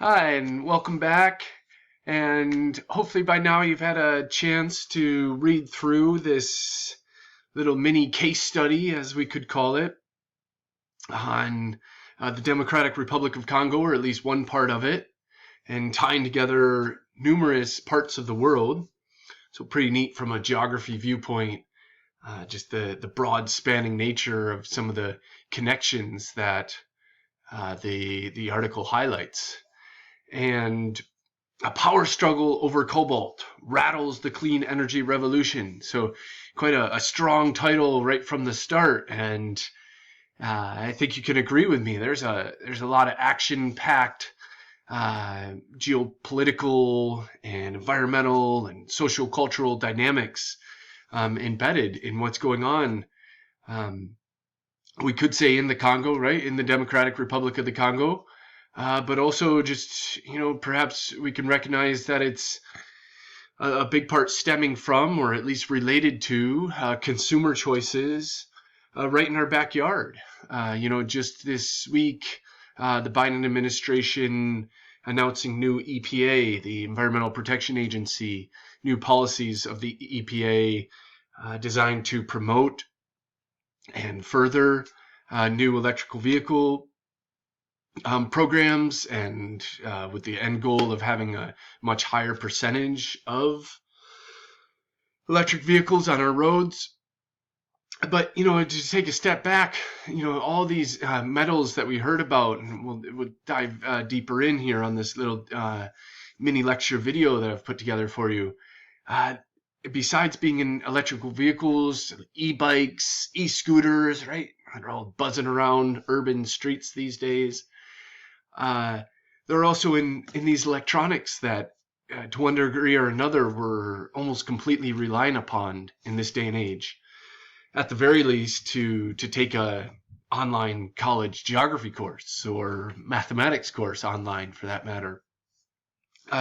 Hi, and welcome back. And hopefully by now you've had a chance to read through this little mini case study, as we could call it, on the Democratic Republic of Congo, or at least one part of it, and tying together numerous parts of the world. So pretty neat from a geography viewpoint, just the broad spanning nature of some of the connections that the article highlights. And a power struggle over cobalt rattles the clean energy revolution. So quite a strong title right from the start. And I think you can agree with me. There's a lot of action-packed geopolitical and environmental and social cultural dynamics embedded in what's going on. We could say in the Congo, right? In the Democratic Republic of the Congo. But also just, perhaps we can recognize that it's a big part stemming from, or at least related to, consumer choices right in our backyard. Just this week, the Biden administration announcing new EPA, the Environmental Protection Agency, new policies of the EPA designed to promote and further new electrical vehicle programs, and with the end goal of having a much higher percentage of electric vehicles on our roads. But, to take a step back, all these metals that we heard about, and we'll dive deeper in here on this little mini lecture video that I've put together for you. Besides being in electrical vehicles, e-bikes, e-scooters, right? They're all buzzing around urban streets these days. They're also in these electronics that, to one degree or another, we're almost completely relying upon in this day and age. At the very least, to take a online college geography course or mathematics course online, for that matter.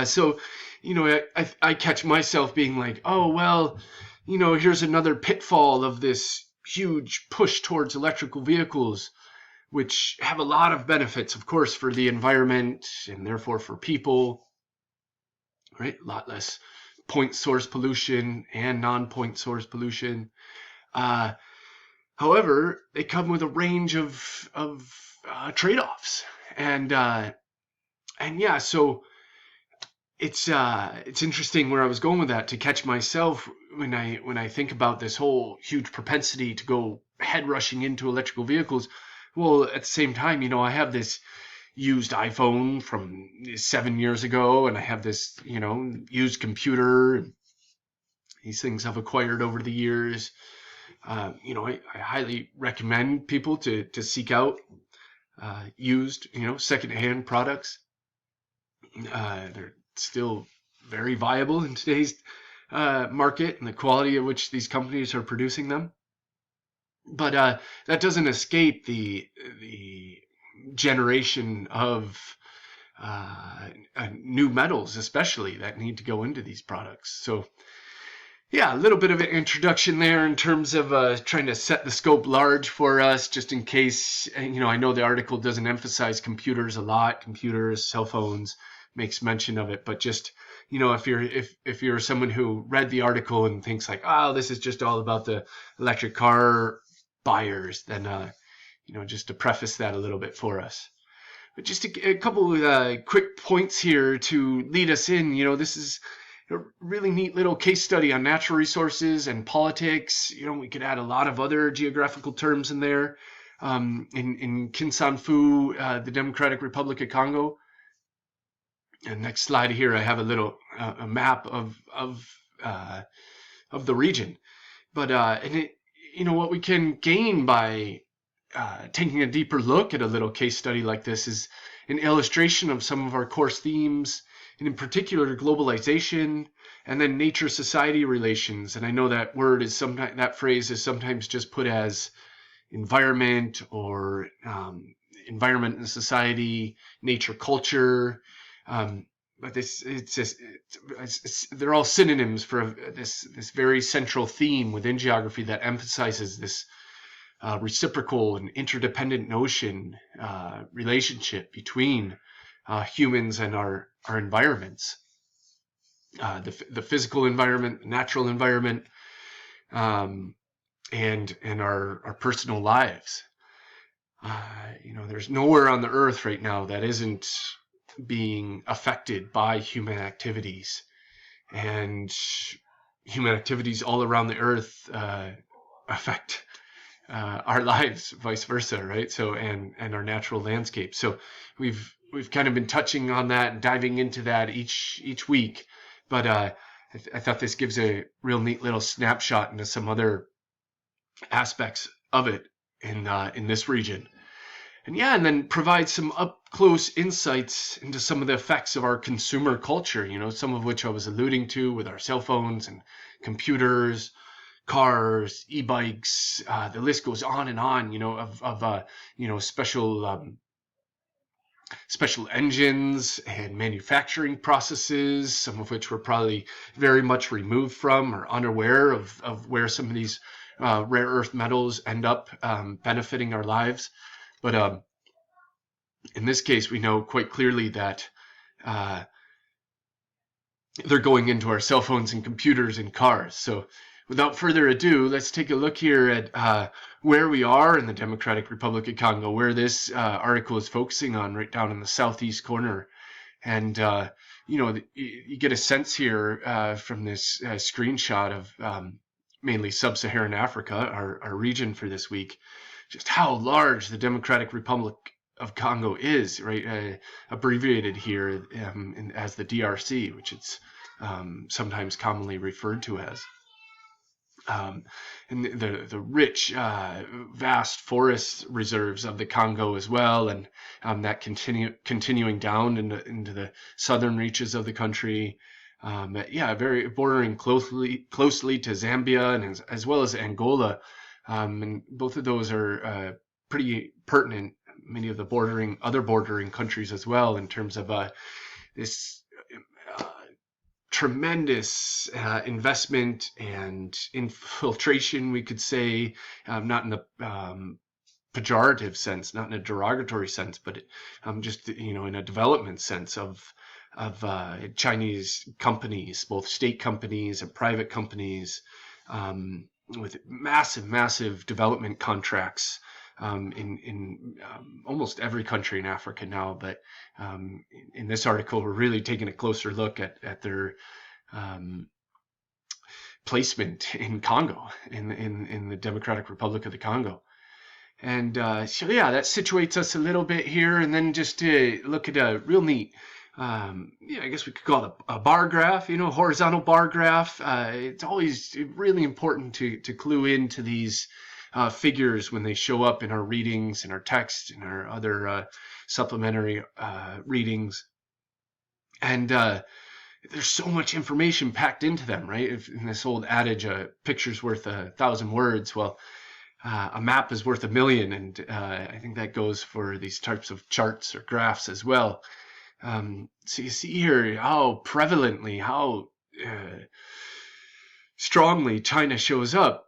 So, I catch myself being like, oh, well, here's another pitfall of this huge push towards electrical vehicles, which have a lot of benefits, of course, for the environment and therefore for people, right? A lot less point source pollution and non-point source pollution. However, they come with a range of trade-offs, and yeah, so it's interesting where I was going with that, to catch myself when I think about this whole huge propensity to go head rushing into electrical vehicles. Well, at the same time, I have this used iPhone from 7 years ago, and I have this, used computer. These things I've acquired over the years. I highly recommend people to seek out used, secondhand products. They're still very viable in today's market and the quality at which these companies are producing them. But that doesn't escape the generation of new metals, especially, that need to go into these products. So, yeah, a little bit of an introduction there in terms of trying to set the scope large for us, just in case. I know the article doesn't emphasize computers a lot. Computers, cell phones, makes mention of it, but just, if you're someone who read the article and thinks like, oh, this is just all about the electric car buyers, then just to preface that a little bit for us. But just a couple of quick points here to lead us in. This is a really neat little case study on natural resources and politics. We could add a lot of other geographical terms in there. In Kinsanfu, the Democratic Republic of Congo. And next slide here, I have a little a map of the region. But and it, what we can gain by taking a deeper look at a little case study like this is an illustration of some of our course themes, and in particular globalization and then nature-society relations. And I know that that phrase is sometimes just put as environment, or environment and society, nature, culture. But they're all synonyms for this very central theme within geography that emphasizes this reciprocal and interdependent relationship between humans and our environments, the physical environment, natural environment, and our personal lives. There's nowhere on the earth right now that isn't being affected by human activities, and human activities all around the earth affect our lives, vice versa, right? So and our natural landscape. So we've kind of been touching on that and diving into that each week, but I thought this gives a real neat little snapshot into some other aspects of it in this region. And then provide some up close insights into some of the effects of our consumer culture, some of which I was alluding to with our cell phones and computers, cars, e-bikes, the list goes on and on, of special engines and manufacturing processes, some of which we're probably very much removed from or unaware of where some of these rare earth metals end up benefiting our lives. But in this case, we know quite clearly that they're going into our cell phones and computers and cars. So without further ado, let's take a look here at where we are in the Democratic Republic of Congo, where this article is focusing on, right down in the southeast corner. And, you get a sense here from this screenshot of mainly sub-Saharan Africa, our region for this week, just how large the Democratic Republic of Congo is, right? Abbreviated here as the DRC, which it's sometimes commonly referred to as. And the rich, vast forest reserves of the Congo as well, and that continuing down into the southern reaches of the country. Very bordering closely to Zambia and as well as Angola, and both of those are pretty pertinent. Many of the other bordering countries as well, in terms of this tremendous investment and infiltration, we could say, not in the pejorative sense, not in a derogatory sense, but just in a development sense of Chinese companies, both state companies and private companies, with massive development contracts in almost every country in Africa now. But in this article, we're really taking a closer look at their placement in Congo, in the Democratic Republic of the Congo. And that situates us a little bit here. And then just to look at a real neat, I guess we could call it a bar graph, horizontal bar graph. It's always really important to clue into these figures when they show up in our readings, in our text, in our other supplementary readings. And there's so much information packed into them, right? In this old adage, a picture's worth 1,000 words. Well, a map is worth 1,000,000, and I think that goes for these types of charts or graphs as well. So you see here how prevalently, how strongly China shows up.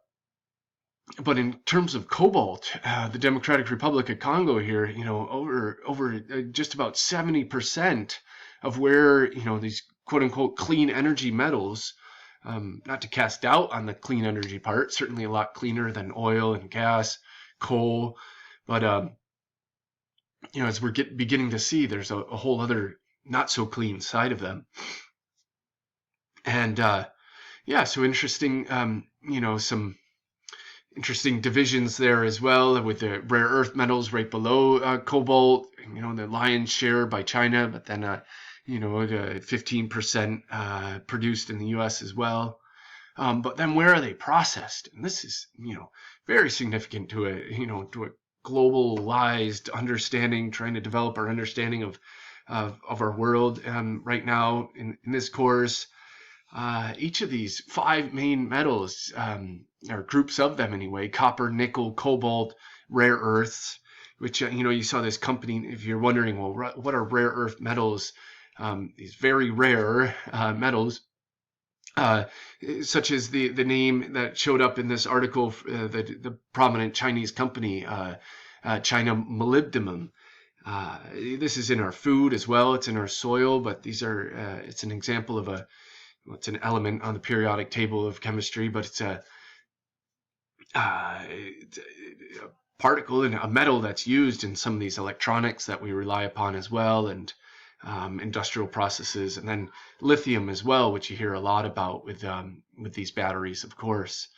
But in terms of cobalt, the Democratic Republic of Congo here, over just about 70% of where, these quote unquote clean energy metals, not to cast doubt on the clean energy part, certainly a lot cleaner than oil and gas, coal, but as we're beginning to see, there's a whole other not so clean side of them. And so interesting, some interesting divisions there as well, with the rare earth metals right below cobalt, the lion's share by China, but then 15% produced in the US as well. But then where are they processed? And this is very significant to a globalized understanding, trying to develop our understanding of our world right now in this course. Each of these 5 main metals, or groups of them anyway, copper, nickel, cobalt, rare earths, which, you saw this company, if you're wondering, well, what are rare earth metals? These very rare metals, such as the name that showed up in this article, the prominent Chinese company, China Molybdenum. This is in our food as well. It's in our soil, but these are it's an example of it's an element on the periodic table of chemistry, but it's a particle and a metal that's used in some of these electronics that we rely upon as well, and industrial processes, and then lithium as well, which you hear a lot about with these batteries, of course.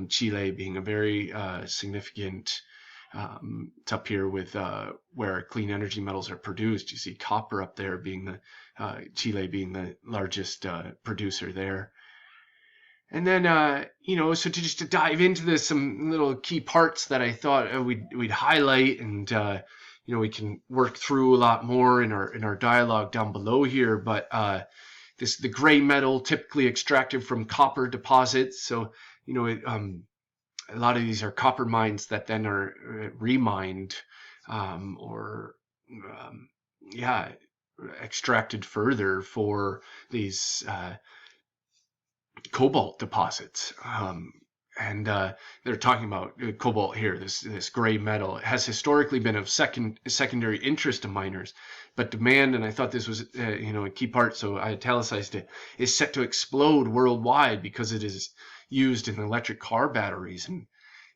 Chile being a very significant. It's up here with where clean energy metals are produced. You see copper up there being Chile being the largest producer there. And then, so to dive into this, some little key parts that I thought we'd highlight, and we can work through a lot more in our dialogue down below here. But the gray metal typically extracted from copper deposits. So a lot of these are copper mines that then are remined extracted further for these cobalt deposits. And they're talking about cobalt here, this gray metal. It has historically been of secondary interest to miners, but demand, and I thought this was a key part, so I italicized it, is set to explode worldwide because it is used in electric car batteries. And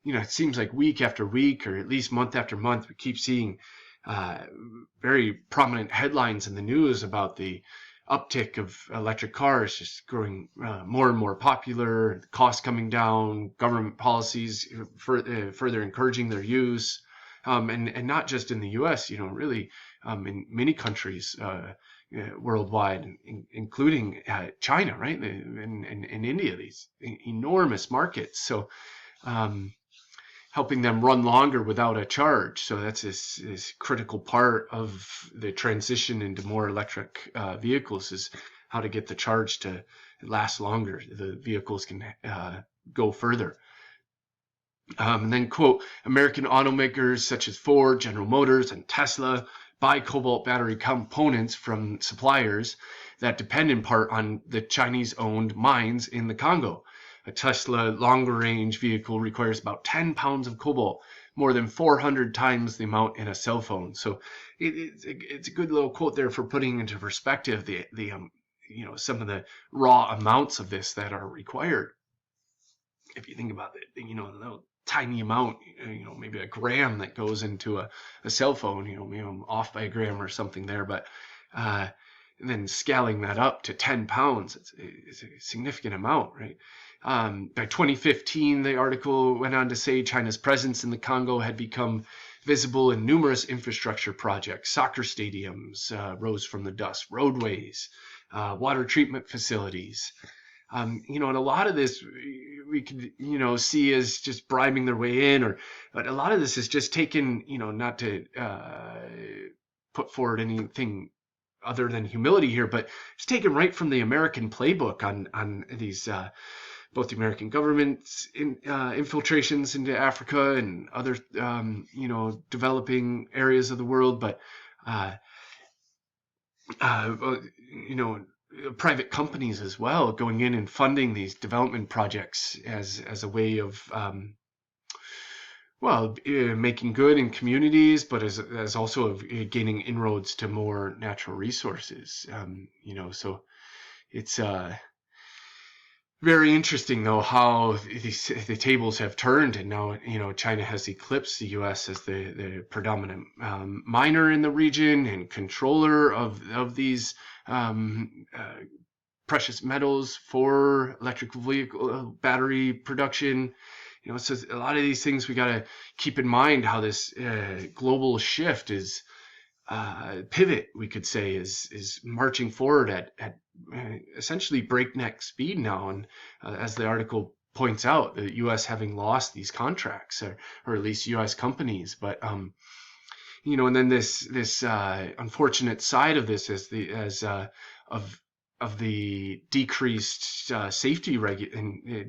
it seems like week after week, or at least month after month, we keep seeing very prominent headlines in the news about the uptick of electric cars just growing more and more popular, costs coming down, government policies further encouraging their use, and not just in the U.S., really in many countries worldwide, including China, right, and India, these enormous markets. So helping them run longer without a charge. So that's this critical part of the transition into more electric vehicles, is how to get the charge to last longer. The vehicles can go further. And then, quote, American automakers such as Ford, General Motors, and Tesla buy cobalt battery components from suppliers that depend in part on the Chinese-owned mines in the Congo. A Tesla longer-range vehicle requires about 10 pounds of cobalt, more than 400 times the amount in a cell phone. So it's a good little quote there for putting into perspective the some of the raw amounts of this that are required. If you think about it, the little tiny amount, maybe a gram that goes into a cell phone, maybe I'm off by a gram or something there, but and then scaling that up to 10 pounds, it's a significant amount, right? By 2015, the article went on to say China's presence in the Congo had become visible in numerous infrastructure projects. Soccer stadiums rose from the dust, roadways, water treatment facilities. And a lot of this we could, see as just bribing their way in, but a lot of this is just taken, not to put forward anything other than humility here, but it's taken right from the American playbook on these both the American government's infiltrations into Africa and other developing areas of the world, but private companies as well going in and funding these development projects as a way of making good in communities, but as also of gaining inroads to more natural resources. So it's very interesting, though, how the tables have turned, and now China has eclipsed the U.S. as the predominant miner in the region and controller of these precious metals for electric vehicle battery production. So a lot of these things we got to keep in mind, how this global shift is pivot, we could say, is marching forward at essentially breakneck speed now. And as the article points out, the U.S. having lost these contracts, or at least U.S. companies. But and then this unfortunate side of this is of the decreased safety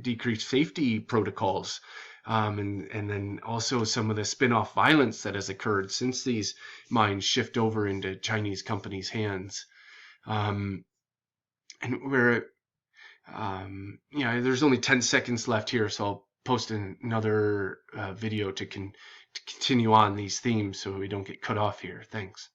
decreased safety protocols. And then also some of the spin-off violence that has occurred since these mines shift over into Chinese companies' hands. And we're, there's only 10 seconds left here, so I'll post another video to to continue on these themes so we don't get cut off here. Thanks.